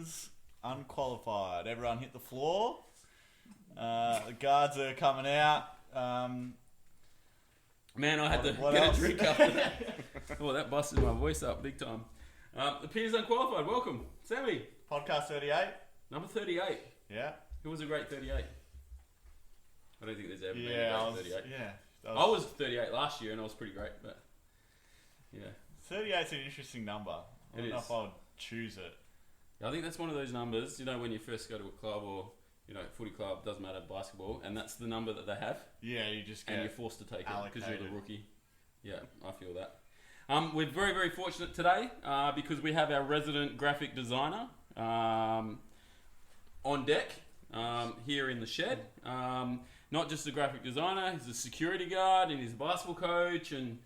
Opinions Unqualified. Everyone hit the floor. The guards are coming out. Man, I had to What get else? a drink after that. Oh, that busted my voice up big time. Opinions Unqualified, welcome. Sammy, Podcast 38. number 38. Yeah. Who was a great 38? I don't think there's ever been a Yeah, great 38. yeah. I was 38 last year and I was pretty great, but yeah. 38's an interesting number. I don't know if I would choose it. I think that's one of those numbers, you know, when you first go to a club or, you know, footy club, doesn't matter, basketball, and that's the number that they have. Yeah, you just get And you're forced to take it because you're the allocated. rookie. Yeah, I feel that. We're very, very fortunate today because we have our resident graphic designer on deck here in the shed. Not just a graphic designer, he's a security guard and he's a basketball coach, and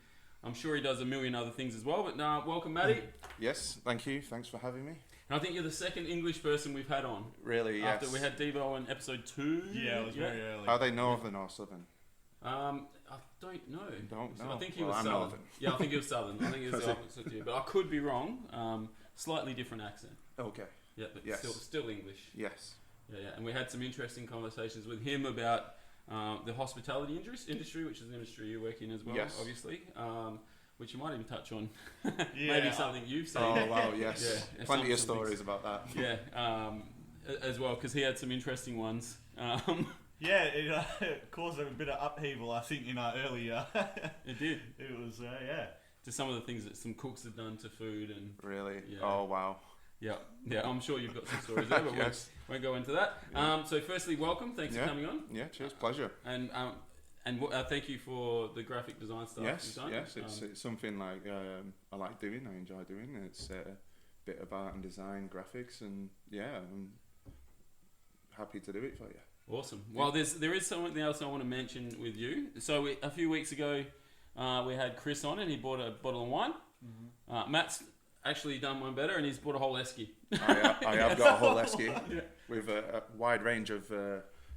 I'm sure he does a million other things as well. But welcome, Matty. Yes, thank you. Thanks for having me. And I think you're the second English person we've had on. Really, yes. After we had Devo in episode 2. Yeah, it was very early. Are they northern or southern? I don't know. Don't know. I think he Well, was I'm southern. northern. Yeah, I think he was southern. I think he was the opposite to you, but I could be wrong. Slightly different accent. Okay. Yeah, but Yes. still English. Yes. Yeah. And we had some interesting conversations with him about the hospitality industry, which is an industry you work in as well, Yes. obviously. Which you might even touch on. Yeah. Maybe something you've seen. Oh wow, yes. Yeah, Plenty of some things. stories about that. Yeah, as well, because he had some interesting ones. Yeah, it caused a bit of upheaval, I think, in our earlier. It did. It was, yeah. Just some of the things that some cooks have done to food and Really? Yeah. Oh wow. yeah, I'm sure you've got some stories there, but Yes. we won't go into that. Yeah. So firstly, welcome. Thanks for Yeah. coming on. Yeah. Cheers. Pleasure. And thank you for the graphic design stuff Yes. you've done. Yes. It's something like I like doing. I enjoy doing. It's a bit of art and design, graphics, and yeah, I'm happy to do it for you. Awesome. Well, there is something else I want to mention with you. So a few weeks ago, we had Chris on and he bought a bottle of wine. Mm-hmm. Matt's actually done one better and he's bought a whole esky. I have got a whole esky Yeah. with a wide range of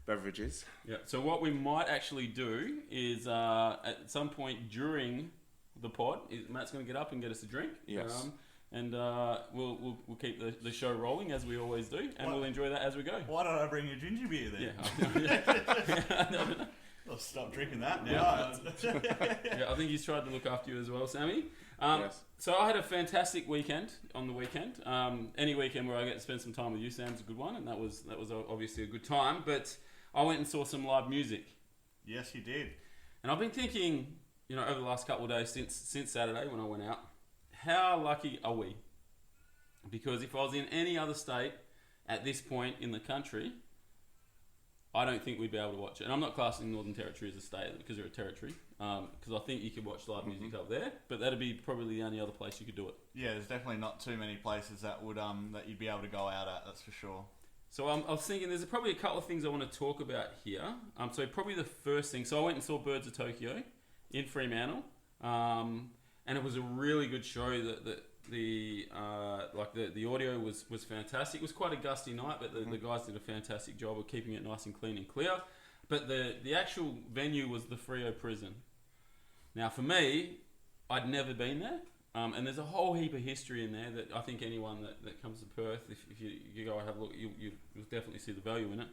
beverages. Yeah. So what we might actually do is at some point during the pod, Matt's going to get up and get us a drink. Yes. And we'll keep the show rolling as we always do, and we'll enjoy that as we go. Why don't I bring you ginger beer then? Yeah. I'll stop drinking that now. Yeah, I think he's tried to look after you as well, Sammy. Yes. So I had a fantastic weekend on the weekend. Any weekend where I get to spend some time with you, Sam's a good one, and that was obviously a good time. But I went and saw some live music. Yes, you did. And I've been thinking, you know, over the last couple of days since Saturday when I went out, how lucky are we? Because if I was in any other state at this point in the country, I don't think we'd be able to watch it. And I'm not classing Northern Territory as a state because they're a territory. Because I think you could watch live music up there, but that'd be probably the only other place you could do it. Yeah, there's definitely not too many places that would that you'd be able to go out at. That's for sure. So I was thinking there's probably a couple of things I want to talk about here. So probably the first thing. So I went and saw Birds of Tokyo in Fremantle. And it was a really good show. The audio was fantastic. It was quite a gusty night, but the guys did a fantastic job of keeping it nice and clean and clear. But the actual venue was the Freo prison. Now for me, I'd never been there, and there's a whole heap of history in there that I think anyone that comes to Perth, if you go and have a look, you'll definitely see the value in it.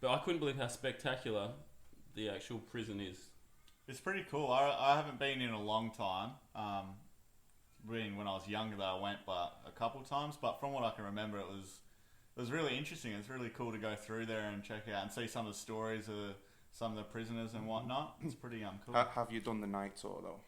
But I couldn't believe how spectacular the actual prison is. It's pretty cool. I haven't been in a long time. When I was younger, though, I went but a couple times. But from what I can remember, it was really interesting. It's really cool to go through there and check out and see some of the stories of some of the prisoners and whatnot. It's pretty cool. Have you done the night tour though?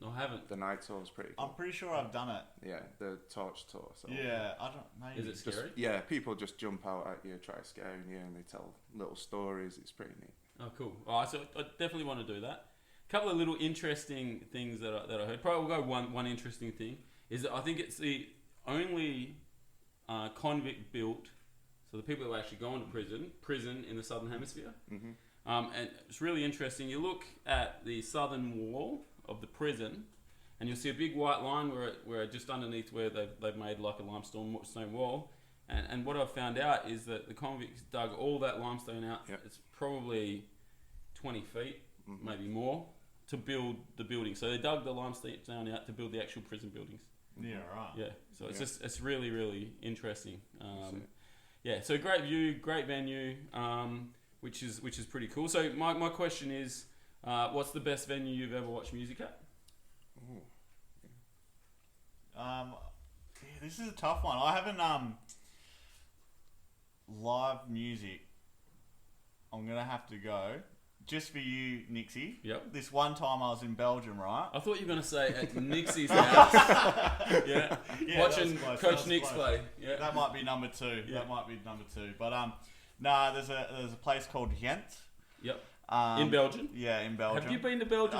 No, I haven't. The night tour is pretty cool. I'm pretty sure I've done it. Yeah, the torch tour. So Yeah, I don't. Maybe. Is it scary? yeah, people just jump out at you, try scaring you, and they tell little stories. It's pretty neat. Oh, cool. All right, so I definitely want to do that. A couple of little interesting things that I heard. Probably we'll go one interesting thing is that I think it's the only convict built, so the people who actually go into prison in the Southern Hemisphere. Mm-hmm. And it's really interesting. You look at the southern wall of the prison, and you'll see a big white line where just underneath where they've made like a limestone wall. And what I've found out is that the convicts dug all that limestone out. Yep. It's probably 20 feet, maybe more, to build the building. So they dug the limestone out to build the actual prison buildings. Yeah, right. Yeah, so it's Yeah. just it's really really interesting. That's it. Yeah, so great view, great venue, which is pretty cool. So my question is, what's the best venue you've ever watched music at? Ooh. Yeah, this is a tough one. I haven't live music. I'm gonna have to go just for you, Nixy. Yep. This one time I was in Belgium, right? I thought you were going to say at Nixy's house. Yeah. Yeah, Watching that was close, Coach that was Nix close. play. Yeah. That might be number two. Yeah. That might be number two. But nah, there's a place called Ghent. Yep. In Belgium. Yeah, in Belgium. Have you been to Belgium?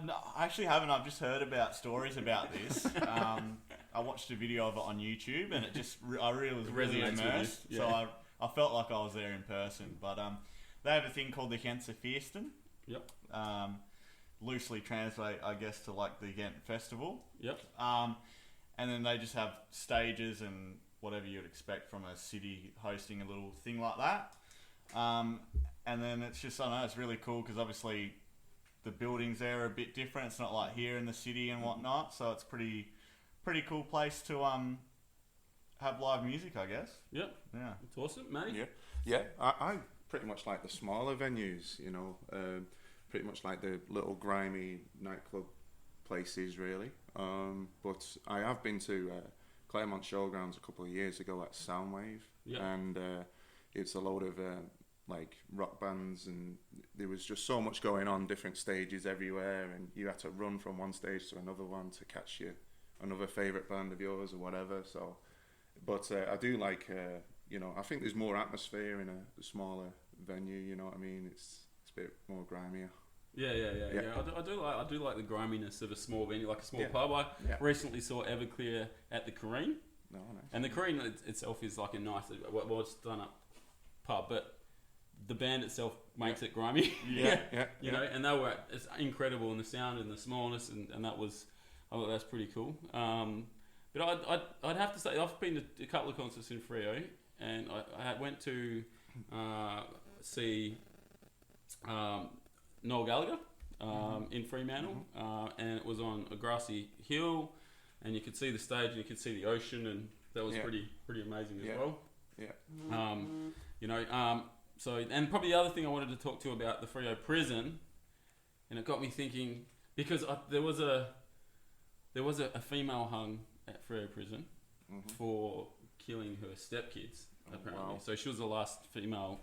No, I actually haven't. I've just heard about stories about this. I watched a video of it on YouTube, and it just I really was really Resonates with you, immersed. yeah. So I felt like I was there in person. But they have a thing called the Gentse Feesten. Yep. Loosely translate, I guess, to like the Ghent Festival. Yep. And then they just have stages and whatever you'd expect from a city hosting a little thing like that. And then it's just, I don't know, it's really cool because obviously the buildings there are a bit different. It's not like here in the city and whatnot. So it's pretty cool place to have live music, I guess. Yep. Yeah. It's awesome, Matty. Yeah. I pretty much like the smaller venues, you know, pretty much like the little grimy nightclub places, really. But I have been to Claremont Showgrounds a couple of years ago at Soundwave, and it's a load of like rock bands, and there was just so much going on, different stages everywhere, and you had to run from one stage to another one to catch another favourite band of yours or whatever. So, but I do like, you know, I think there's more atmosphere in a smaller venue. You know what I mean? It's a bit more grimier. Yeah. I do like the griminess of a small venue, like a small Yeah. pub. I Yeah. recently saw Everclear at the Careen, No, nice. and the Careen itself is like a nice, well, it's done up pub, but the band itself makes it grimy. Yeah. You know, and it's incredible in the sound and the smallness, and that was, I thought that's pretty cool. But I'd have to say I've been to a couple of concerts in Freo, and I went to see Noel Gallagher in Fremantle, and it was on a grassy hill, and you could see the stage and you could see the ocean, and that was pretty amazing as well. Yeah. You know, so, and probably the other thing I wanted to talk to about the Freo prison, and it got me thinking because there was a female hung at Freo prison for killing her stepkids, apparently. Wow. So she was the last female,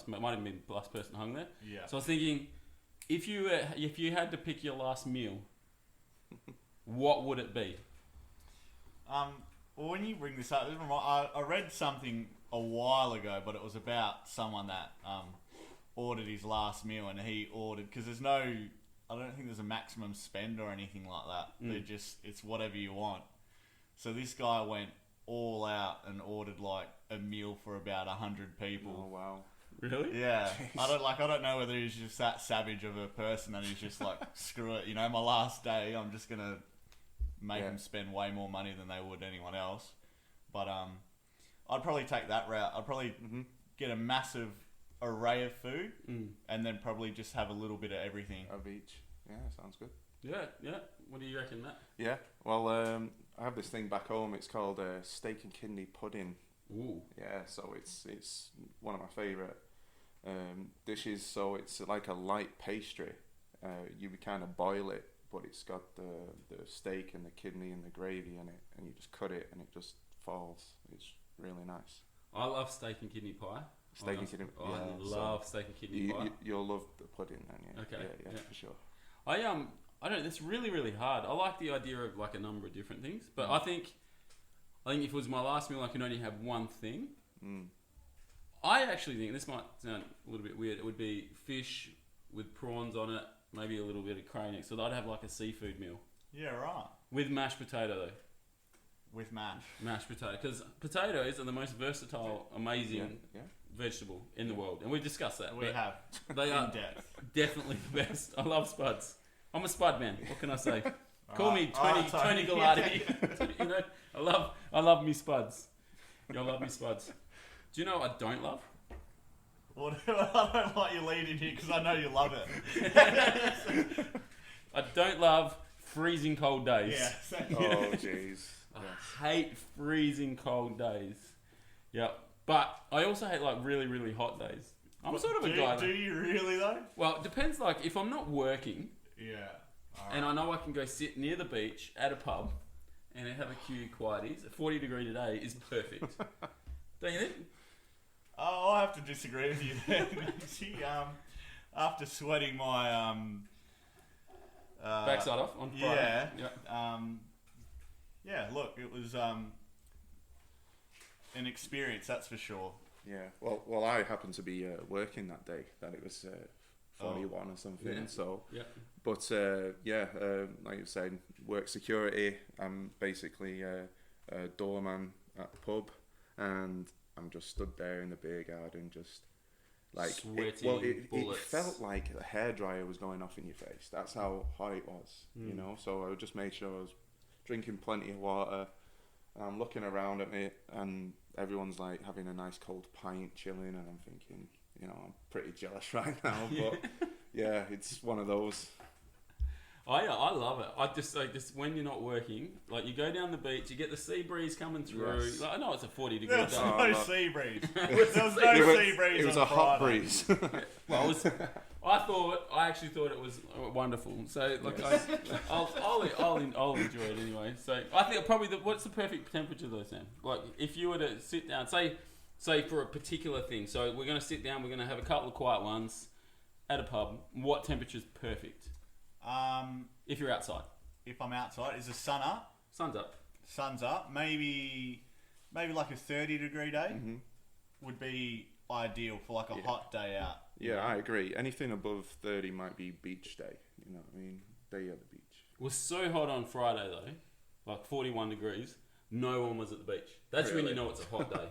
might have been the last person hung there. Yeah. So I was thinking, if you had to pick your last meal, what would it be? Well, when you bring this up, I read something a while ago, but it was about someone that ordered his last meal, and he ordered, because I don't think there's a maximum spend or anything like that. It's whatever you want. So this guy went all out and ordered like a meal for about 100 people. Oh wow. Really? Yeah, I don't know whether he's just that savage of a person that he's just like, screw it, you know, my last day, I'm just gonna make them spend way more money than they would anyone else. But I'd probably take that route. I'd probably get a massive array of food, and then probably just have a little bit of everything. Of each. Yeah, sounds good. Yeah. What do you reckon, Matt? Yeah. Well, I have this thing back home. It's called steak and kidney pudding. Ooh. Yeah, so it's one of my favourite dishes. So it's like a light pastry. You kind of boil it, but it's got the steak and the kidney and the gravy in it, and you just cut it and it just falls. It's really nice. I love steak and kidney pie. Steak and kidney. I love steak and kidney pie. You'll love the pudding then. Yeah. Okay. Yeah, for sure. I don't. It's really hard. I like the idea of like a number of different things, but I think if it was my last meal, I can only have one thing. I actually think this might sound a little bit weird. It would be fish with prawns on it, maybe a little bit of crane. So I'd have like a seafood meal Yeah, right. with mashed potato though. With mash. Mashed potato, because potatoes are the most versatile, amazing vegetable in the world, and we've discussed that. We have. They In are depth. definitely the best. I love spuds. I'm a spud man. What can I say? Call me Alright, Tony Gallardi. You know, I love me spuds. I love me spuds. Do you know what I don't love? Well, I don't like you leading here because I know you love it. I don't love freezing cold days. Yeah. Oh, jeez. I hate freezing cold days. Yep. But I also hate like really, really hot days. I'm sort of a guy. Do you really though? Well, it depends. Like if I'm not working Yeah. and I know I can go sit near the beach at a pub and have a few quieties, a 40 degree today is perfect. Don't you think? Oh, I have to disagree with you there. Nixy. After sweating my Backside off on Friday. Yeah. Yeah. Look, it was an experience, that's for sure. Yeah. Well, I happened to be working that day. That it was 41 or something. Yeah. So. Yeah. But like you said, work security. I'm basically a doorman at the pub, and I'm just stood there in the beer garden, just like sweating it felt like a hairdryer was going off in your face. That's how hot it was, you know. So I just made sure I was drinking plenty of water. And I'm looking around at me, and everyone's like having a nice cold pint, chilling, and I'm thinking, you know, I'm pretty jealous right now. But yeah, it's one of those. I love it. I just when you're not working, like you go down the beach, you get the sea breeze coming through. Yes. Like, I know it's a 40 degree There day. was no sea breeze. There was no sea breeze. It was on a hot Friday. breeze. Well, I actually thought it was wonderful. So like I'll enjoy it anyway. So I think probably what's the perfect temperature though, Sam? Like if you were to sit down, say for a particular thing. So we're going to sit down. We're going to have a couple of quiet ones at a pub. What temperature's perfect? If you're outside. If I'm outside, is the sun up? Sun's up. Sun's up. Maybe like a 30 degree day would be ideal for like a hot day out. Yeah, I agree. Anything above 30 might be beach day. You know what I mean? Day at the beach. It was so hot on Friday though, like 41 degrees. No one was at the beach. That's when you know it's a hot day.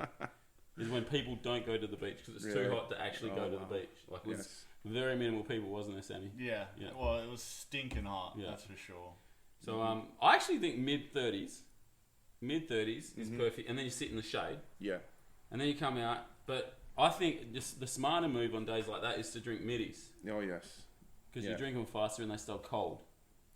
Is when people don't go to the beach because it's too hot to actually go to the beach. Like it was very minimal people, wasn't there, Sammy? Yeah. Well, it was stinking hot. Yeah. That's for sure. So I actually think mid 30s is perfect, and then you sit in the shade. Yeah. And then you come out. But I think just the smarter move on days like that is to drink middies Oh yes. because you drink them faster and they stay cold.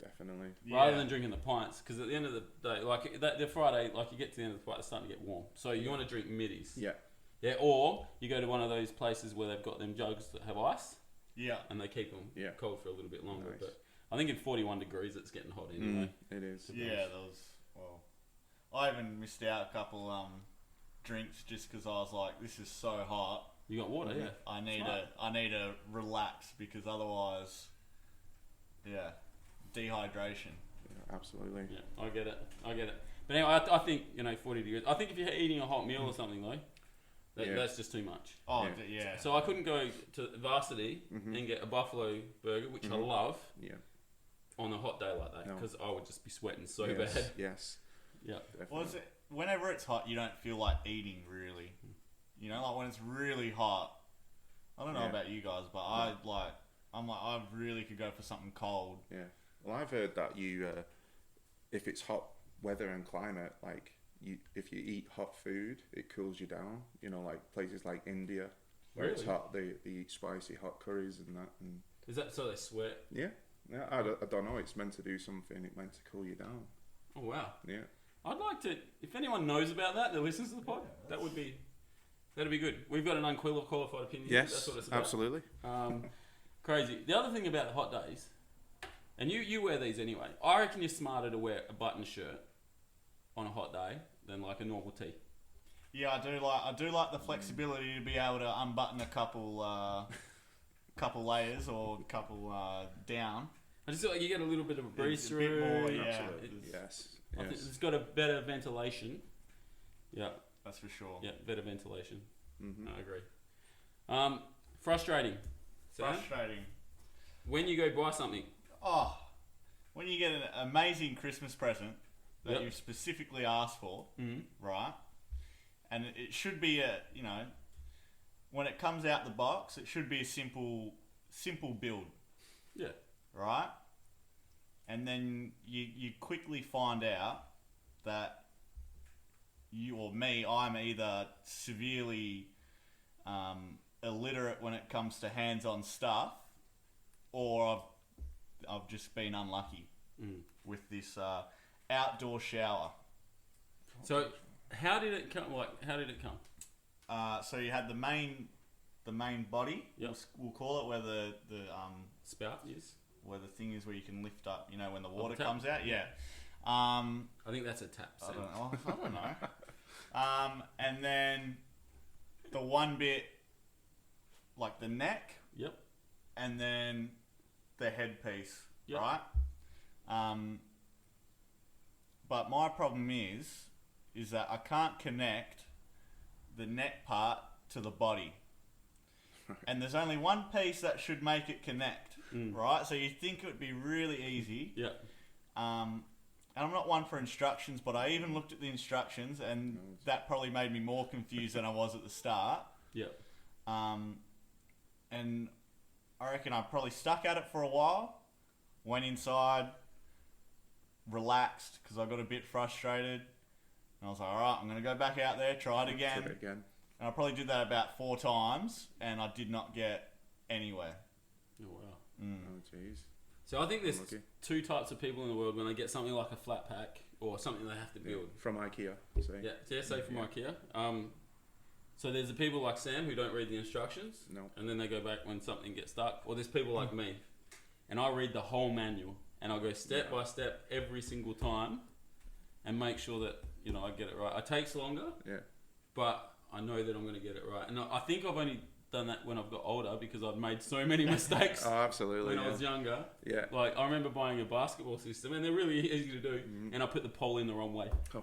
Definitely. Rather than drinking the pints, because at the end of the day, like the Friday, like you get to the end of the fight, it's starting to get warm. So you want to drink middies. Yeah. Yeah, or you go to one of those places where they've got them jugs that have ice. Yeah. And they keep them cold for a little bit longer. Nice. But I think in 41 degrees it's getting hot anyway. It is. Yeah, I even missed out a couple drinks just because I was like, this is so hot. You got water, yeah. I need to relax because otherwise, dehydration. Yeah, absolutely. Yeah, I get it. But anyway, I think 40 degrees. I think if you're eating a hot meal or something though, that's just too much. Oh yeah. So I couldn't go to Varsity and get a buffalo burger, which I love. Yeah. On a hot day like that, because I would just be sweating so Yes. bad. Yes. Yeah. Well, whenever it's hot, you don't feel like eating really. You know, like when it's really hot. I don't know about you guys, but I'm like, I really could go for something cold. Yeah. Well, I've heard that if it's hot weather and climate, like if you eat hot food, it cools you down. You know, like places like India, where it's hot, they eat spicy hot curries and that. And is that so they sweat? yeah. Yeah, I don't know. It's meant to do something. It's meant to cool you down. Oh wow. Yeah. I'd like to. If anyone knows about that listens to the pod, that'd be good. We've got an unqualified opinion. Yes, That's what it's about. absolutely. Crazy. The other thing about the hot days, and you wear these anyway. I reckon you're smarter to wear a button shirt on a hot day than like a normal tee. Yeah, I do like the flexibility to be able to unbutton a couple layers or couple down. I just feel like you get a little bit of a breeze It's a through. bit more, Absolutely. Yes. I think Yes. it's got a better ventilation. Yeah. That's for sure. Yeah, better ventilation. Mm-hmm. I agree. Frustrating. Sam? Frustrating. When you go buy something. Oh, when you get an amazing Christmas present that you specifically asked for, right? And it should be when it comes out the box, it should be a simple build. Yeah. Right? And then you quickly find out that I'm either severely illiterate when it comes to hands-on stuff, or I've just been unlucky. with this outdoor shower. So how did it come? How did it come? So you had the main body. Yep. We'll call it where the Spout is. where the thing is where you can lift up. You know when the water tap? comes out. Yeah. I think that's a tap. I Sam. don't know. And then the one bit, like the neck, Yep. and then the headpiece, Yep. right? But my problem is that I can't connect the neck part to the body. And there's only one piece that should make it connect, right? So you think it would be really easy. Yeah. And I'm not one for instructions, but I even looked at the instructions, and that probably made me more confused than I was at the start. Yeah. And I reckon I probably stuck at it for a while, went inside, relaxed because I got a bit frustrated. And I was like, all right, I'm going to go back out there, try it again. Try it again. And I probably did that about 4 times, and I did not get anywhere. Oh wow. Oh jeez. So I think there's Unlucky. 2 types of people in the world when they get something like a flat pack or something they have to build. From IKEA. Say. Yeah, say from IKEA. So there's the people like Sam who don't read the instructions, No. and then they go back when something gets stuck. Or there's people like me, and I read the whole manual, and I'll go step by step every single time, and make sure that I get it right. It takes longer, but I know that I'm going to get it right. And I think I've only done that when I've got older because I've made so many mistakes. Oh, absolutely. When I was younger. Yeah. Like, I remember buying a basketball system, and they're really easy to do, and I put the pole in the wrong way. Oh,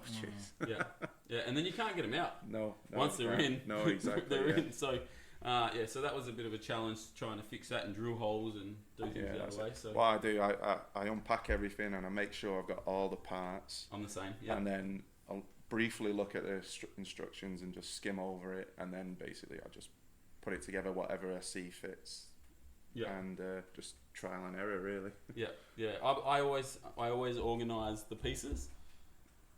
jeez. Yeah, and then you can't get them out. No. Once they're in. No, exactly. They're in. So, so that was a bit of a challenge trying to fix that and drill holes and do things the other way. So what I do, I unpack everything and I make sure I've got all the parts. I'm the same. Yeah. And then I'll briefly look at the instructions and just skim over it, and then basically I just put it together whatever I see fits. Yeah. And just trial and error, really. Yeah. I always organise the pieces.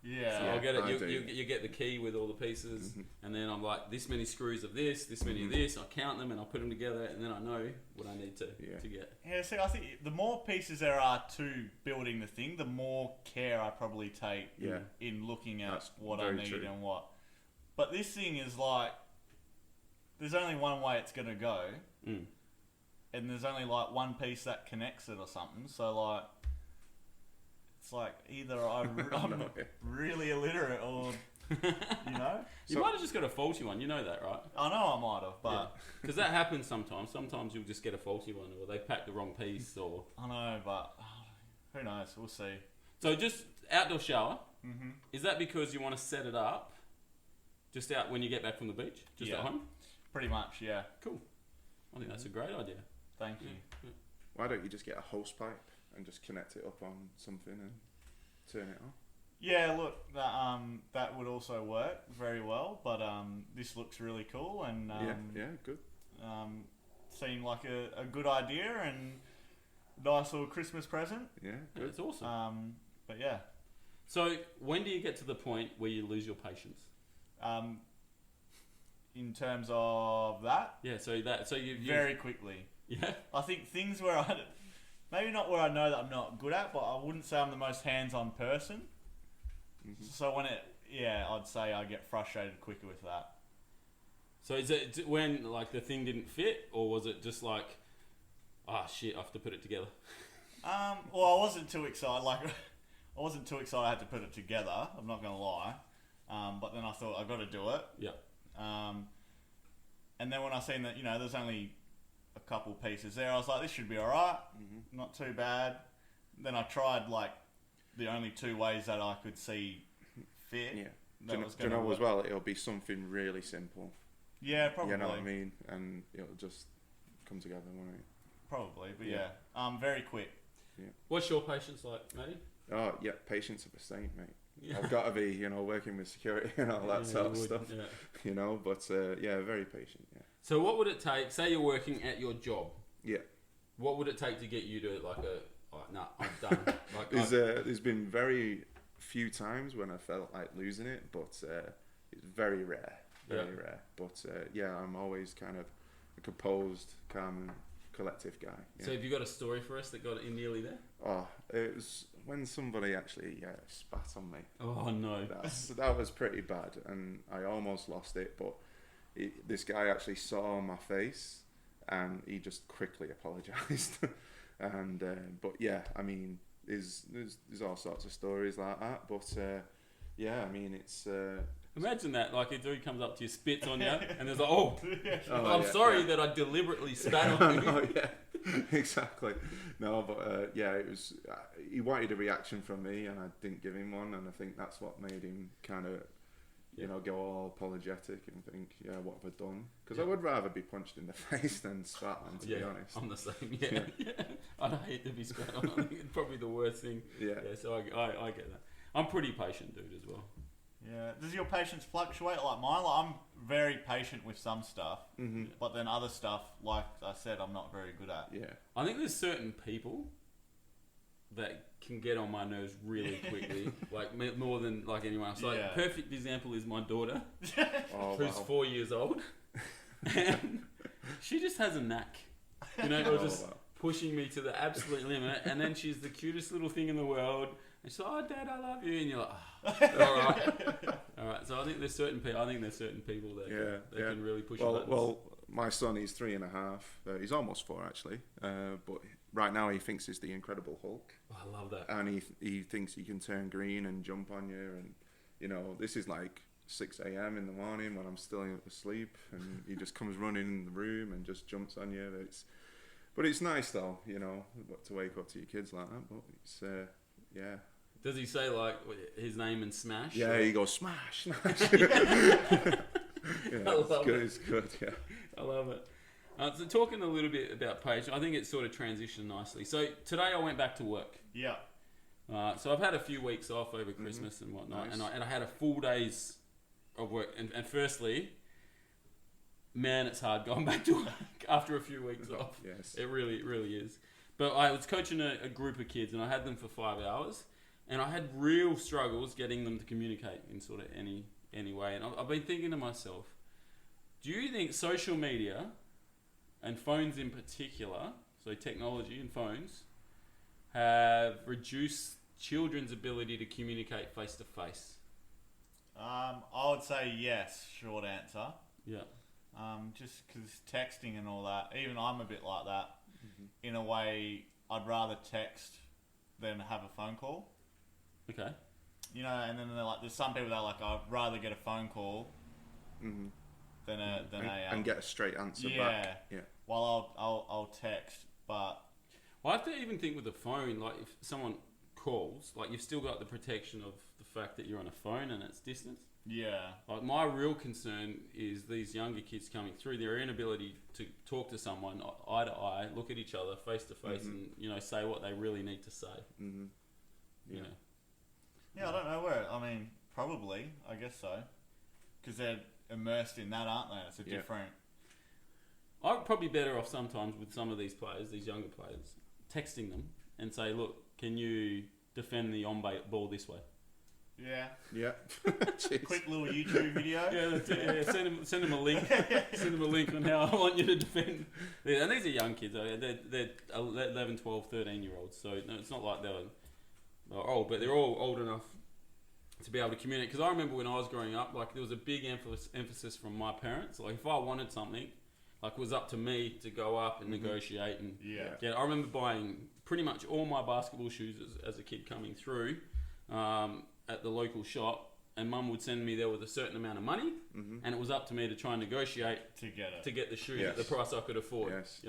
Yeah. So I'll get it. You get the key with all the pieces, and then I'm like, this many screws of this many of this. I count them and I put them together, and then I know what I need to get. Yeah. See, I think the more pieces there are to building the thing, the more care I probably take in looking at what I need and what. But this thing is like, there's only one way it's gonna go, and there's only like one piece that connects it or something. So like, it's like either I'm really illiterate or, You might have just got a faulty one. You know that, right? I know I might have, but... Because that happens sometimes. Sometimes you'll just get a faulty one, or they pack the wrong piece, or... I know, but who knows? We'll see. So just outdoor shower. Mm-hmm. Is that because you want to set it up just out when you get back from the beach? Just at home? Pretty much, yeah. Cool. I think that's a great idea. Thank you. Yeah. Why don't you just get a hose pipe and just connect it up on something and turn it on? Yeah, look, that would also work very well, but this looks really cool and good. Seemed like a good idea and nice little Christmas present. Yeah, good. It's awesome. But yeah. So when do you get to the point where you lose your patience? In terms of that? Yeah, so you very quickly. Yeah. I think things where maybe not where I know that I'm not good at, but I wouldn't say I'm the most hands-on person. Mm-hmm. So I'd say I get frustrated quicker with that. So is it when like the thing didn't fit, or was it just like, shit, I have to put it together? Well, I wasn't too excited. I wasn't too excited I had to put it together. I'm not gonna lie. But then I thought I got to do it. Yeah. And then when I seen that, there's only a couple pieces there, I was like, this should be all right. Mm-hmm. Not too bad. Then I tried like the only 2 ways that I could see fit. Yeah. Do you know as well? It'll be something really simple. Yeah, probably. You know what I mean? And it'll just come together, won't it? Probably, but very quick. Yeah. What's your patience like, Matty? Oh yeah, patience of a saint, mate. Yeah. I've got to be, working with security and all that sort of stuff. Yeah. But very patient. Yeah. So what would it take? Say you're working at your job. Yeah. What would it take to get you to I'm done. There's been very few times when I felt like losing it, but it's very rare. Very rare. But I'm always kind of a composed, calm, and collective guy. Yeah. So have you got a story for us that got you nearly there? Oh, it was when somebody actually spat on me, Oh no. that was pretty bad, and I almost lost it. But this guy actually saw my face, and he just quickly apologised. And but yeah, I mean, there's all sorts of stories like that. But yeah, I mean, it's. Imagine that, like a dude comes up to you, spits on you, and there's like, oh I'm yeah, sorry that I deliberately spat on you. No, yeah, exactly. No, but yeah, it was. He wanted a reaction from me, and I didn't give him one, and I think that's what made him kind of, go all apologetic and think, yeah, what have I done? Because I would rather be punched in the face than spat on, to be honest. I'm the same. Yeah. I'd hate to be spat on. I think it's probably the worst thing. Yeah. So I get that. I'm pretty patient, dude, as well. Yeah. Does your patience fluctuate like mine? Like, I'm very patient with some stuff, but then other stuff, like I said, I'm not very good at. Yeah. I think there's certain people that can get on my nerves really quickly, like more than like anyone else. Like perfect example is my daughter, who's 4 years old, and she just has a knack, pushing me to the absolute limit. And then she's the cutest little thing in the world. And she's like, "Oh, Dad, I love you," and you're like, oh, all right. So I think there's certain people. that can really push. Well, my son, he's 3.5. He's almost 4 actually, but right now he thinks he's the Incredible Hulk. Oh, I love that. And he thinks he can turn green and jump on you, and this is like 6 a.m. in the morning when I'm still asleep, and he just comes running in the room and just jumps on you. But it's nice though, to wake up to your kids like that. But it's yeah. Does he say like his name and smash? Yeah, he goes smash. It's good. Yeah, I love it. So talking a little bit about patience, I think it sort of transitioned nicely. So today I went back to work. Yeah. So I've had a few weeks off over Christmas and whatnot, Nice. and I had a full days of work. And firstly, man, it's hard going back to work after a few weeks off. Yes. It really is. But I was coaching a group of kids, and I had them for 5 hours, and I had real struggles getting them to communicate in sort of any way. And I've been thinking to myself, do you think social media and phones in particular, so technology and phones, have reduced children's ability to communicate face to face? I would say yes, short answer. Yeah. Just because texting and all that, even I'm a bit like that. In a way, I'd rather text than have a phone call. Okay. And then they're like, there's some people that are like, I'd rather get a phone call than and get a straight answer back. Yeah. While I'll text, but I have to even think with the phone, like if someone calls, like you've still got the protection of the fact that you're on a phone and it's distance. Yeah. Like my real concern is these younger kids coming through, their inability to talk to someone eye to eye, look at each other face to face, and say what they really need to say. Yeah. Yeah, I don't know where. I mean, probably. I guess so, because they're immersed in that, aren't they? It's a different. I'm probably better off sometimes with some of these players, these younger players, texting them and say, "Look, can you defend the on ball this way?" Yeah. Quick little YouTube video. Send them a link. Send them a link on how I want you to defend. Yeah, and these are young kids. They're 11, 12, 13-year-olds. So it's not like they're old, but they're all old enough to be able to communicate. Because I remember when I was growing up, like there was a big emphasis from my parents. Like if I wanted something, like it was up to me to go up and negotiate and I remember buying pretty much all my basketball shoes as a kid coming through. At the local shop, and Mum would send me there with a certain amount of money, and it was up to me to try and negotiate to get the shoes at the price I could afford. Yes.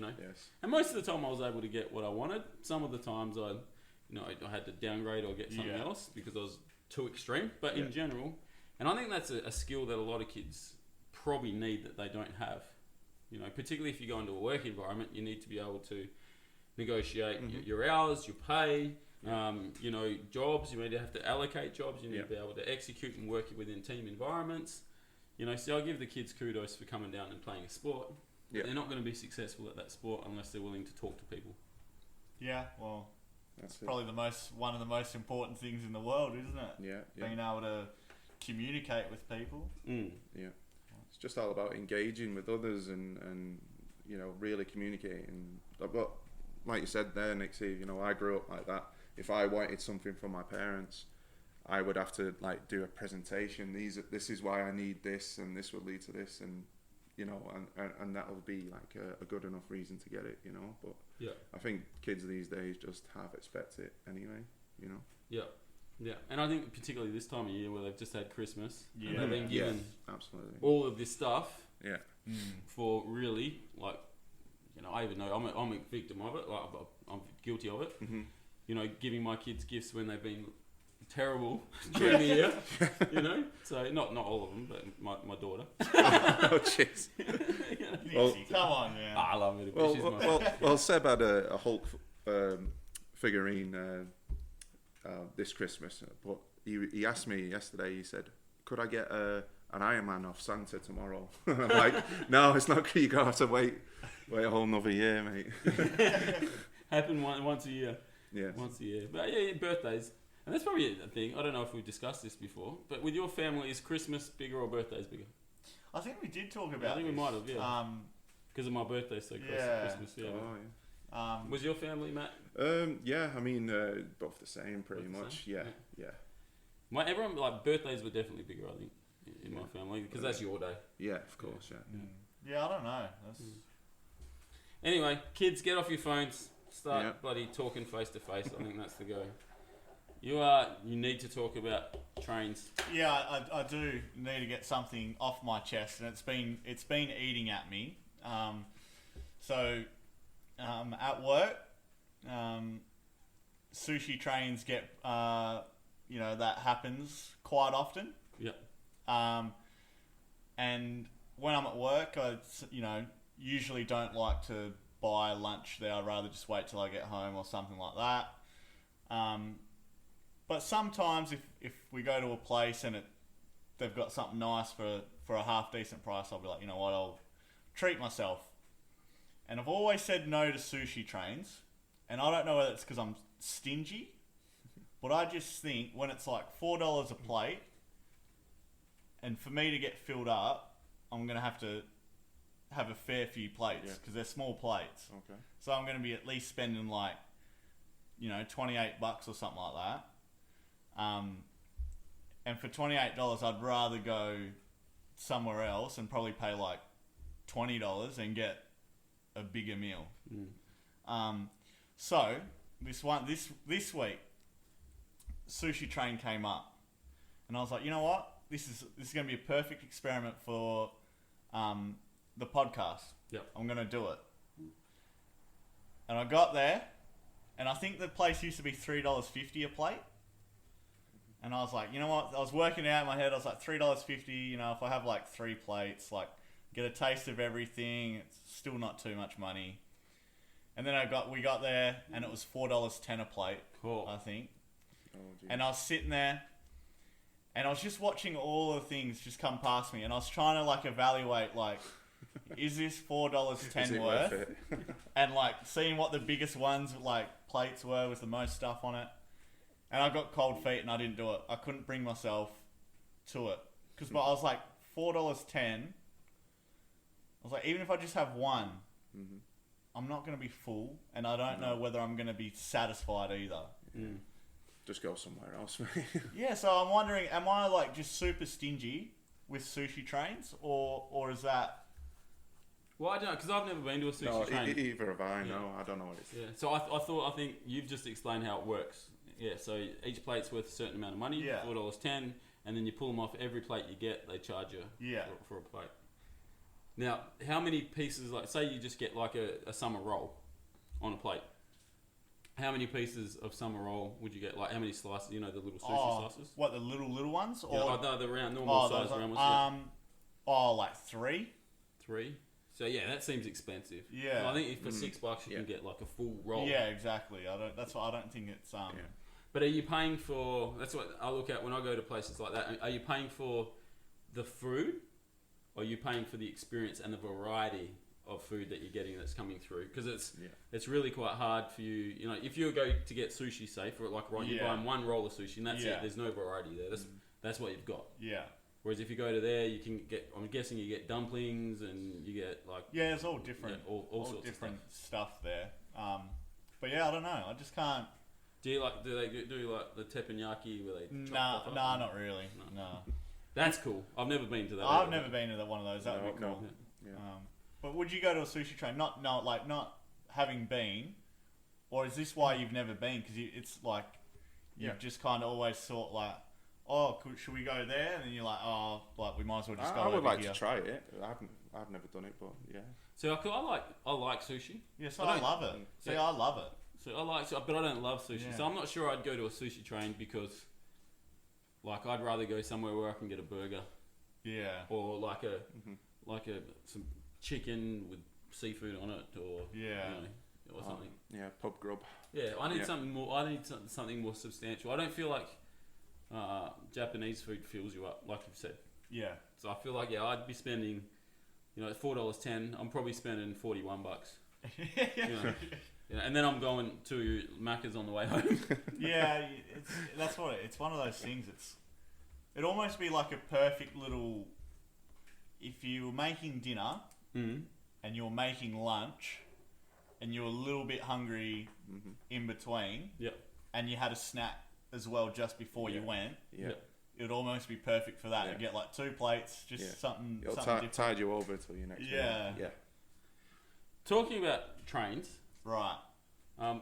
And most of the time I was able to get what I wanted. Some of the times I had to downgrade or get something else because I was too extreme. But in general, and I think that's a skill that a lot of kids probably need that they don't have. Particularly if you go into a work environment, you need to be able to negotiate your hours, your pay. Jobs, you need to have to allocate jobs, you need to be able to execute and work within team environments. So I'll give the kids kudos for coming down and playing a sport. They're not going to be successful at that sport unless they're willing to talk to people. Yeah, well, that's probably one of the most important things in the world, isn't it? Yeah. Being able to communicate with people. Yeah. It's just all about engaging with others and really communicating. But like you said there, Nixy, I grew up like that. if I wanted something from my parents, I would have to like do a presentation. This is why I need this, and this will lead to this, and you know, and that will be like a good enough reason to get it, you know. But Yeah. I think kids these days just half expect it anyway, you know. Yeah. Yeah. And I think particularly this time of year where they've just had Christmas, Yeah. and they've been given Absolutely. all of this stuff Yeah. for really, like, you know, I even know I'm a victim of it. Like, I'm guilty of it. Mm-hmm. You know, giving my kids gifts when they've been terrible during the year. You know, so not all of them, but my daughter. Oh, jeez. Nixy, come on, man. I love it. Well, Seb had a Hulk figurine this Christmas, but he asked me yesterday. He said, "Could I get an Iron Man off Santa tomorrow?" I'm like, "No, it's not. You gotta have to wait a whole another year, mate." Happen once a year. Yeah. Once a year. But yeah, birthdays. And that's probably a thing. I don't know if we've discussed this before, but with your family, is Christmas bigger or birthdays bigger? I think we did talk about I think we this. might have, yeah. Because of my birthday, so Yeah. Christmas, yeah. Oh, yeah. Was your family, Matt? Yeah, I mean, both the same, pretty Both the much. same? Yeah. Everyone, like, birthdays were definitely bigger, I think, in my family, because that's your day. Yeah, of course, yeah. Yeah, I don't know. That's... Anyway, kids, get off your phones. Start Yeah. bloody talking face to face. I think that's the go. You need to talk about trains. Yeah, I do need to get something off my chest, and it's been eating at me. At work, sushi trains get that happens quite often. Yeah. And when I'm at work, I usually don't like to buy lunch there. I'd rather just wait till I get home or something like that. But sometimes if we go to a place and they've got something nice for a half decent price, I'll be like, you know what, I'll treat myself. And I've always said no to sushi trains, and I don't know whether it's because I'm stingy, but I just think when it's like $4 a plate, and for me to get filled up, I'm gonna have to have a fair few plates because they're small plates. Okay. So I'm gonna be at least spending like, $28 or something like that. And for $28, I'd rather go somewhere else and probably pay like $20 and get a bigger meal. So this week, sushi train came up, and I was like, you know what? This is going to be a perfect experiment for the podcast. Yep. I'm going to do it. And I got there, and I think the place used to be $3.50 a plate. And I was like, you know what? I was working out in my head. I was like, $3.50. If I have like 3 plates, like get a taste of everything, it's still not too much money. And then we got there, and it was $4.10 a plate. Cool. I think. Oh, geez. And I was sitting there, and I was just watching all the things just come past me, and I was trying to like evaluate like, is this $4.10 Is it worth? it? And like seeing what the biggest ones like plates were with the most stuff on it. And I got cold feet and I didn't do it. I couldn't bring myself to it. Because I was like, $4.10. I was like, even if I just have one, I'm not going to be full. And I don't know whether I'm going to be satisfied either. Just go somewhere else, mate. Yeah, so I'm wondering, am I like just super stingy with sushi trains? Or is that... Well, I don't know, because I've never been to a sushi train. Either have I. No, I don't know what it's. Yeah. So I think you've just explained how it works. Yeah, so each plate's worth a certain amount of money, $4.10, and then you pull them off every plate you get, they charge you for a plate. Now, how many pieces, like, say you just get like a summer roll on a plate. How many pieces of summer roll would you get? Like, how many slices, the little sushi slices? What, the little ones? Or Yeah, the round, normal size round ones. Like 3. 3? So yeah, that seems expensive. Yeah. So I think for $6 you can get like a full roll. Yeah, exactly. I don't think it's But are you paying for? That's what I look at when I go to places like that. Are you paying for the food, or are you paying for the experience and the variety of food that you're getting that's coming through? Because it's really quite hard for you. If you go to get sushi, say for like you're buying one roll of sushi and that's it. There's no variety there. That's what you've got. Yeah. Whereas if you go to there, you can get. I'm guessing you get dumplings and you get like. Yeah, it's all different. All sorts different of stuff there. But yeah, I don't know. I just can't. Do they do like the teppanyaki where they chop Nah, stuff up? not really. No. That's cool. I've never been to that. I've either. never been to one of those. That would be cool. Yeah. But would you go to a sushi train? Not having been, or is this why you've never been? Because it's like you've just kind of always thought like, oh, should we go there? And then you're like, oh, like we might as well just go. I would over like here. to try it. I've never done it, but yeah. So I like sushi. Yes, I love it. See, I love it. But I don't love sushi. Yeah. So I'm not sure I'd go to a sushi train because, like, I'd rather go somewhere where I can get a burger Yeah. or like some chicken with seafood on it, or or something. Yeah, pub grub. Yeah, I need something more. I need something more substantial. I don't feel like Japanese food fills you up, like you've said. Yeah. So I feel like I'd be spending, $4.10. I'm probably spending $41. And then I'm going to Macca's on the way home. Yeah, it's one of those things. It'd almost be like a perfect little. If you were making dinner and you're making lunch, and you're a little bit hungry in between, and you had a snack as well just before you went, it would almost be perfect for that. You get like 2 plates, just something. It'll different. tide you over till your next meal. Yeah. Talking about trains, Right. on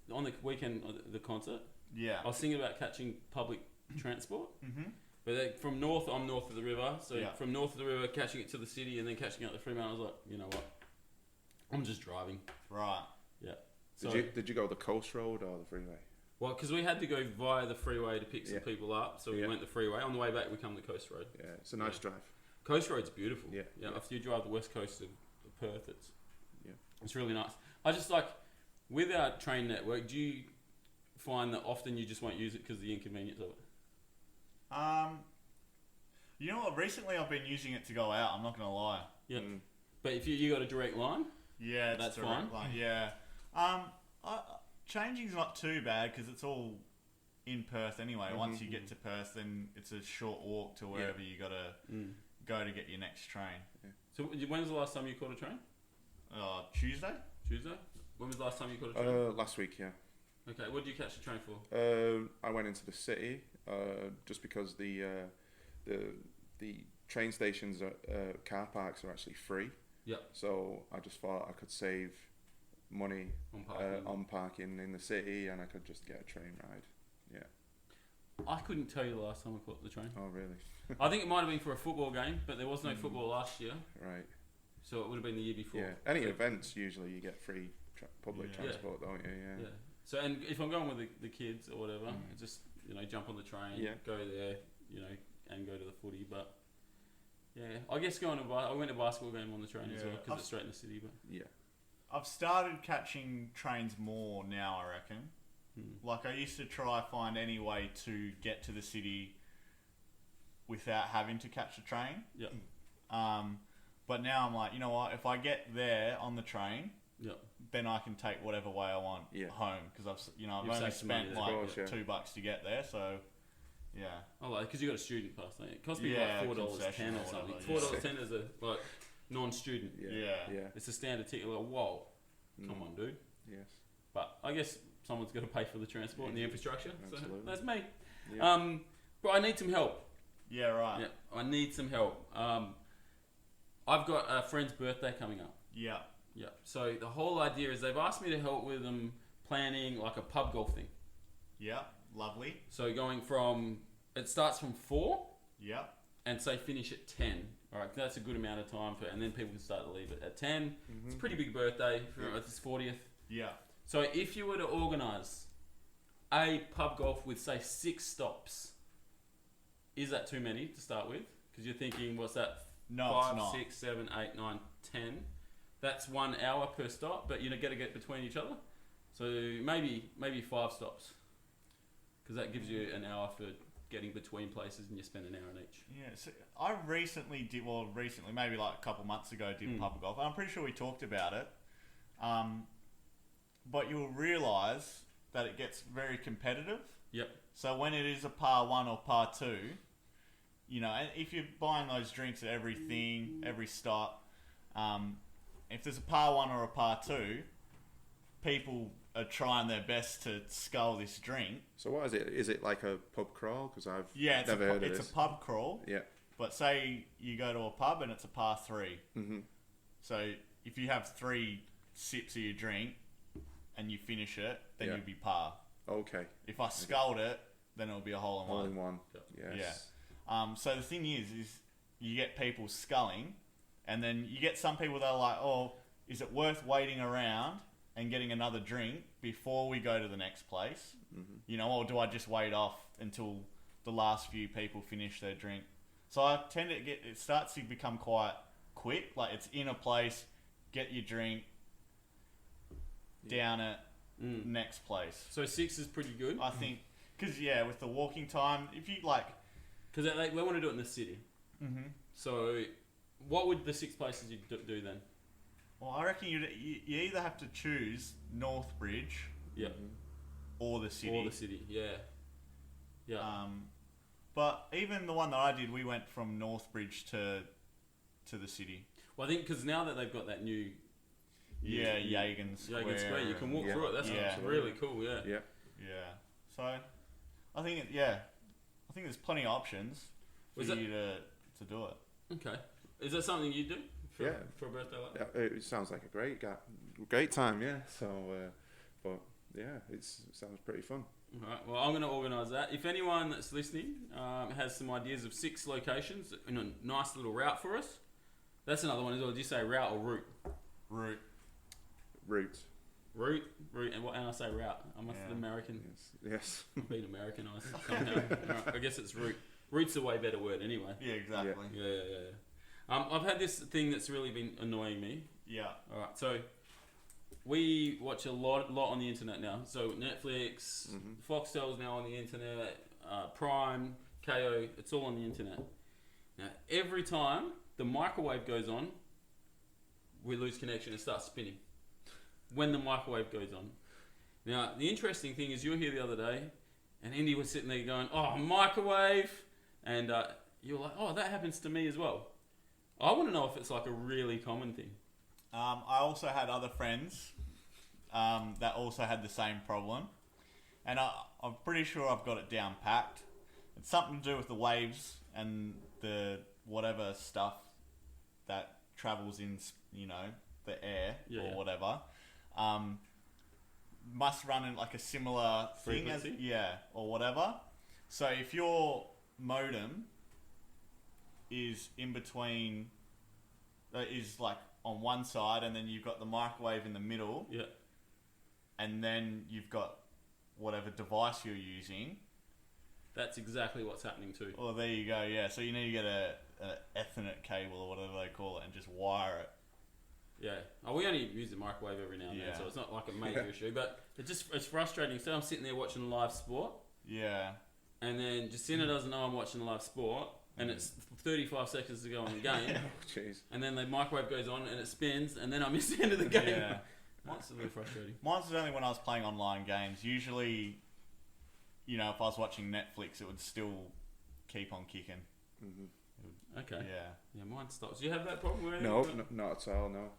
the weekend of the concert, Yeah. I was thinking about catching public transport. Mm-hmm. But I'm north of the river, so from north of the river, catching it to the city, and then catching it at the Fremantle, I was like, you know what? I'm just driving. Right. Yeah. So, Did you go the coast road or the freeway? well, because we had to go via the freeway to pick some people up, so we went the freeway. On the way back, we come the coast road. Yeah, it's a nice drive. Coast road's beautiful. Yeah. If you drive the west coast of Perth, it's really nice. I just like, with our train network, do you find that often you just won't use it because of the inconvenience of it? You know what? Recently, I've been using it to go out. I'm not gonna lie. Yeah. But if you got a direct line, Yeah, that's direct fine. line. Yeah. Changing's not too bad because it's all in Perth anyway. Once you get to Perth, then it's a short walk to wherever you gotta go to get your next train. So when was the last time you caught a train? Tuesday. Tuesday? When was the last time you caught a train? Last week, yeah. Okay, what did you catch the train for? I went into the city just because the train stations car parks are actually free. Yep. So I just thought I could save money on parking in the city, and I could just get a train ride. Yeah. I couldn't tell you the last time I caught the train. Oh really? I think it might have been for a football game, but there was no football last year, Right. so it would have been the year before. Yeah. Any events usually you get free public transport, don't you? Yeah. So, and if I'm going with the kids or whatever, just jump on the train, go there, and go to the footy. But yeah, I guess I went to a basketball game on the train as well because it's straight in the city. But Yeah. I've started catching trains more now, I reckon. Like, I used to try find any way to get to the city without having to catch a train. Yeah. But now I'm like, you know what? If I get there on the train, then I can take whatever way I want home because I've only saved some money spent there. like Of course, $2 to get there. So, yeah. I like because you got a student pass, don't you? It cost me Yeah, like $4.10 concession or or something. whatever, $4.10 as a like non-student. Yeah. It's a standard ticket. Like, whoa, come on, dude. Yes. But I guess someone's got to pay for the transport and the infrastructure. Absolutely. So that's me. Yeah. But I need some help. Yeah, right. Yeah, I need some help. I've got a friend's birthday coming up. Yeah. Yeah. So the whole idea is they've asked me to help with them planning like a pub golf thing. Yeah. Lovely. So it starts from 4 Yeah. and say finish at 10. All right, that's a good amount of time and then people can start to leave it at 10. It's a pretty big birthday. It's his 40th. Yeah. So if you were to organise a pub golf with say 6 stops, is that too many to start with? Because you're thinking, what's that? No, 5, it's not. 6, 7, 8, 9, 10. That's 1 hour per stop, but got to get between each other. So maybe 5 stops, because that gives you an hour for getting between places, and you spend an hour in each. Yeah, so I recently, maybe like a couple months ago, did pub golf. I'm pretty sure we talked about it. But you'll realise that it gets very competitive. Yep. So when it is a par 1 or par 2, and if you're buying those drinks at every stop, if there's a par 1 or a par 2, people are trying their best to scull this drink. So what is it? Is it like a pub crawl? Because I've It's never heard of it's this. a pub crawl. Yeah. But say you go to a pub and it's a par 3. Mm-hmm. So if you have 3 sips of your drink and you finish it, then Yeah. you'd be par. Okay. If I sculled it, then it'll be a hole in All one. in one. Yeah. Yes. So the thing is you get people sculling, and then you get some people that are like, oh, is it worth waiting around and getting another drink before we go to the next place? Mm-hmm. You know, or do I just wait off until the last few people finish their drink? So I tend to it starts to become quite quick. Like, it's in a place, get your drink, down it, next place. So 6 is pretty good. I think, because, with the walking time, if you like... Because they want to do it in the city. Mm-hmm. So what would the 6 places you do then? Well, I reckon you either have to choose Northbridge Yeah. or the city. Or the city, yeah. Yeah. But even the one that I did, we went from Northbridge to the city. Well, I think because now that they've got that new... Yagan Square. Yagan Square, you can walk through it. That's really cool, yeah. Yeah. Yeah. So, I think, I think there's plenty of options for you to do it. Okay. Is that something you do for a birthday like that? Yeah, it sounds like a great time. Yeah. So, but yeah, it sounds pretty fun. All right. Well, I'm going to organise that. If anyone that's listening has some ideas of 6 locations in a nice little route for us, that's another one as well. Did you say route or route? Route. Route, and I say route. I'm an American. Yes. I'm being Americanised somehow. Right, I guess it's route. Route's a way better word anyway. Yeah, exactly. Yeah. I've had this thing that's really been annoying me. Yeah. All right, so we watch a lot on the internet now. So Netflix, Foxtel's now on the internet, Prime, KO, it's all on the internet. Now, every time the microwave goes on, we lose connection and start spinning. When the microwave goes on. Now, the interesting thing is you were here the other day, and Indy was sitting there going, oh, microwave, and you're like, oh, that happens to me as well. I want to know if it's like a really common thing. I also had other friends that also had the same problem, and I'm pretty sure I've got it down packed. It's something to do with the waves and the whatever stuff that travels in, the air or whatever. Must run in like a similar frequency? thing or whatever. So if your modem is in between, is like on one side, and then you've got the microwave in the middle, and then you've got whatever device you're using. That's exactly what's happening too. Well, there you go. Yeah, so you need to get an Ethernet cable or whatever they call it, and just wire it. Yeah. Oh, we only use the microwave every now and then, so it's not like a major issue. But it's frustrating. So I'm sitting there watching live sport. Yeah. And then Jacinta doesn't know I'm watching live sport, and it's 35 seconds to go in the game. Jeez. And then the microwave goes on and it spins, and then I miss the end of the game. Yeah. It's a little frustrating. Mine's only when I was playing online games. Usually, if I was watching Netflix, it would still keep on kicking. Mm-hmm. Okay. Yeah. Mine stops. Do you have that problem? No, not at all. No.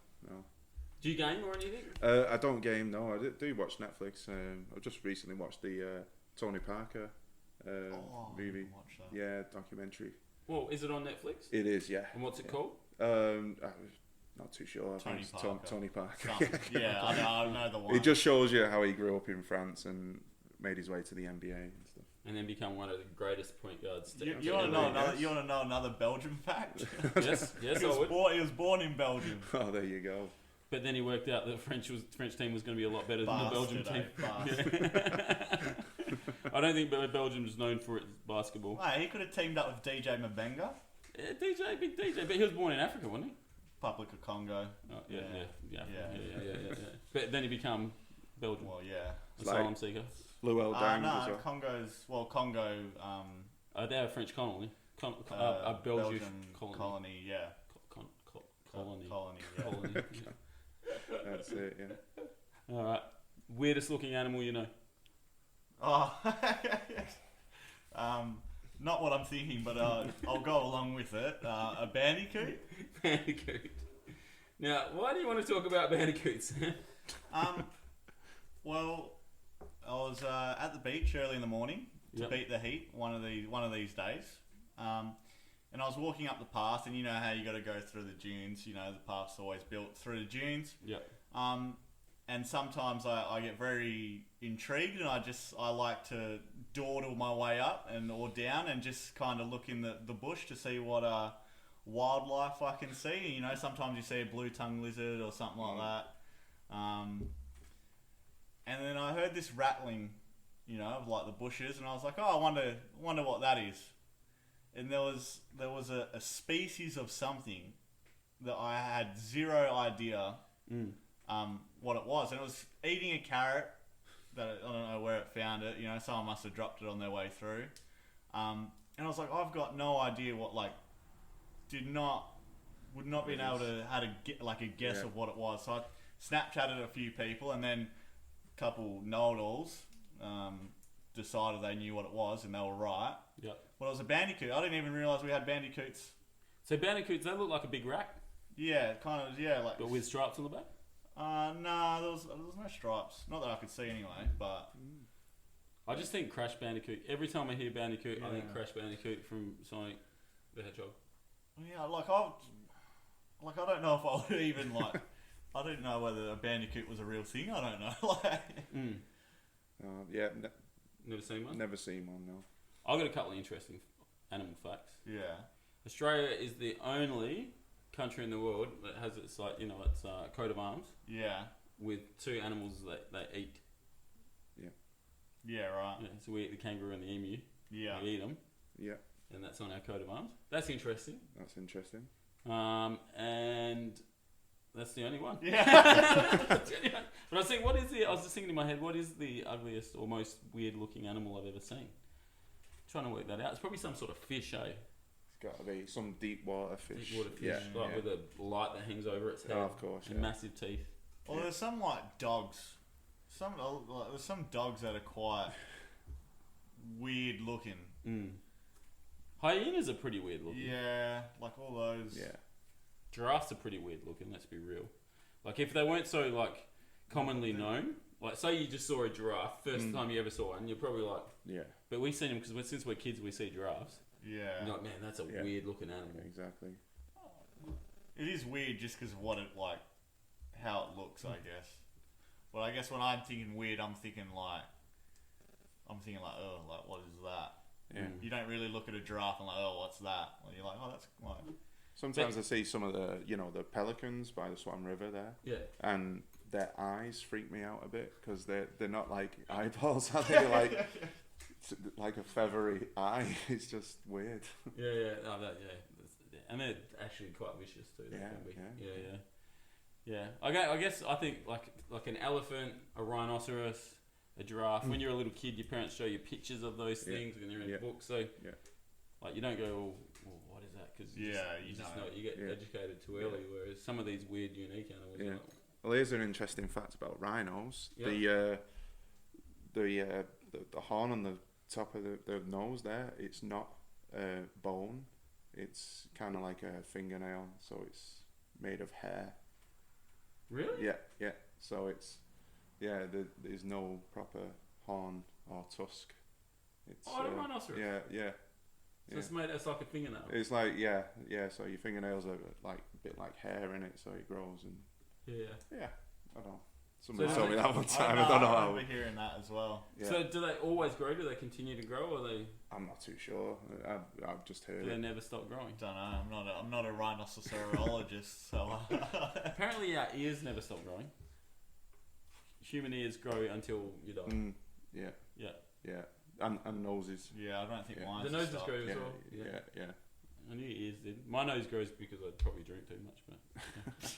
Do you game or anything? I don't game. No, I do watch Netflix. I just recently watched the Tony Parker movie. Watch that. Yeah, documentary. Well, is it on Netflix? It is. Yeah. And what's it called? Not too sure. I think it's Parker. Tony Parker. Yeah, I know the one. It just shows you how he grew up in France and made his way to the NBA and stuff. And then become one of the greatest point guards. You want to know another? You want to know another Belgium fact? Yes, he I would. He was born in Belgium. Oh, there you go. But then he worked out that the French team was going to be a lot better than the Belgium team. I don't think Belgium is known for its basketball. Hey, he could have teamed up with DJ Mabenga. Yeah, big DJ, but he was born in Africa, wasn't he? Republic of Congo. Oh, yeah. But then he became Belgium. Well, yeah. Asylum seeker. Luel Dang as well. Congo. They have a French colony. A Belgian colony. Yeah. Colony. Colony. That's it. Yeah. All right. Weirdest looking animal you know? Oh. Not what I'm thinking, but I'll go along with it. A bandicoot. Bandicoot. Now, why do you want to talk about bandicoots? Well, I was at the beach early in the morning to beat the heat one of these days, and I was walking up the path, and you know how you got to go through the dunes. You know the path's always built through the dunes. Yep. And sometimes I get very intrigued, and I like to dawdle my way up or down, and just kind of look in the bush to see what wildlife I can see. You know, sometimes you see a blue-tongued lizard or something like that. And then I heard this rattling, you know, of like the bushes, and I was like, oh, I wonder what that is. And there was a species of something that I had zero idea what it was, and it was eating a carrot. That I don't know where it found it. You know, someone must have dropped it on their way through. And I was like, I've got no idea what would not been able to had a guess of what it was. So I Snapchatted a few people, and then a couple know-it-alls decided they knew what it was, and they were right. Yep. Well, it was a bandicoot. I didn't even realise we had bandicoots. So bandicoots, they look like a big rat. Yeah, kind of. Yeah, like. But with stripes on the back. No, there was no stripes. Not that I could see anyway, but. I just think Crash Bandicoot. Every time I hear Bandicoot, I think Crash Bandicoot from Sonic the Hedgehog. Yeah, I don't know if I would even like. I don't know whether a bandicoot was a real thing. I don't know. Yeah, Never seen one? never seen one, no. I've got a couple of interesting animal facts. Yeah. Australia is the only country in the world that has its coat of arms. Yeah. With two animals that they eat. Yeah, right. Yeah, so we eat the kangaroo and the emu. Yeah. We eat them. Yeah, And that's on our coat of arms. That's interesting. that's interesting. And that's the only one. Yeah. That's the only one. But I was thinking, I was just thinking in my head, what is the ugliest or most weird looking animal I've ever seen? Trying to work that out. It's probably some sort of fish, eh? It's got to be some deep water fish. Deep water fish, with a light that hangs over its head. Oh, of course, And massive teeth. Well, there's some like dogs. There's some dogs that are quite weird looking. Hyenas are pretty weird looking. Yeah, like all those. Yeah. Giraffes are pretty weird looking, let's be real. Like if they weren't so like commonly known, like say you just saw a giraffe, first time you ever saw one, you're probably like, Yeah. but we've seen them because since we're kids we see giraffes. Yeah. You're like, man, that's a weird looking animal. Exactly. It is weird just because of what it like, how it looks, I guess. But I guess when I'm thinking weird, I'm thinking like, oh, like what is that? Yeah. You don't really look at a giraffe and like, oh, what's that? Well, you're like, oh, that's like. Sometimes I see some of the pelicans by the Swan River there. Yeah. And their eyes freak me out a bit because they're not like eyeballs. I think they're like a feathery eye. It's just weird. Yeah. And they're actually quite vicious too. Yeah. I guess I think like an elephant, a rhinoceros, a giraffe. When you're a little kid, your parents show you pictures of those things when they're in books. So like you don't go, well, what is that? Because you just know you get educated too early. Whereas some of these weird, unique animals. Yeah. Like, Well, here's an interesting fact about rhinos. Yeah. The horn on the top of the nose there, it's not bone. It's kind of like a fingernail, so it's made of hair. really? Yeah. So it's there's no proper horn or tusk. It's Oh, a rhinoceros. Yeah. So it's made. It's like a fingernail. It's like so your fingernails are like a bit like hair in it, so it grows and Yeah. I don't know. Somebody So told me that one time. I I don't know I how. remember hearing that as well. Yeah. So do they always grow? Do they continue to grow, or I'm not too sure. I've just heard do they it. never stop growing? Don't know. I'm not a rhinocerologist, so. Apparently, our ears never stop growing. Human ears grow until you die. Yeah. Yeah. And noses. Yeah, I don't think mine. The noses grow as Yeah, well. yeah. I knew your ears did. My nose grows because I probably drink too much,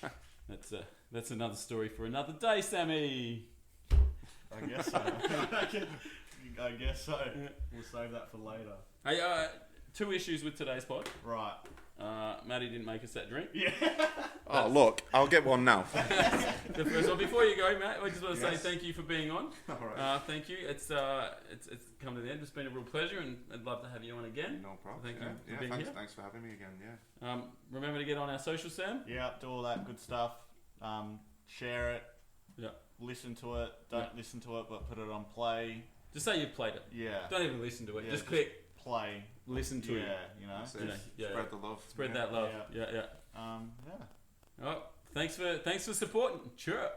but that's another story for another day, Sammy. I guess so. I guess so. We'll save that for later. Hey, 2 issues with today's pod. Right. Matty didn't make us that drink. Yeah. Oh, look, I'll get one now. The first one. Before you go, Matt, I just want to say Yes. thank you for being on. All right. Thank you. It's come to the end. It's been a real pleasure, and I'd love to have you on again. No problem. Thank you for Yeah, being thanks, here. thanks for having me again. Yeah. Remember to get on our social, Sam. Yeah, do all that good stuff. Share it. Yeah. listen to it. Don't listen to it, but put it on play. Just say you've played it. Yeah. Don't even listen to it. Yeah, just click play. listen to it. You know. Spread the love. Spread that love. Yeah. Yeah. Oh, thanks for supporting. Sure.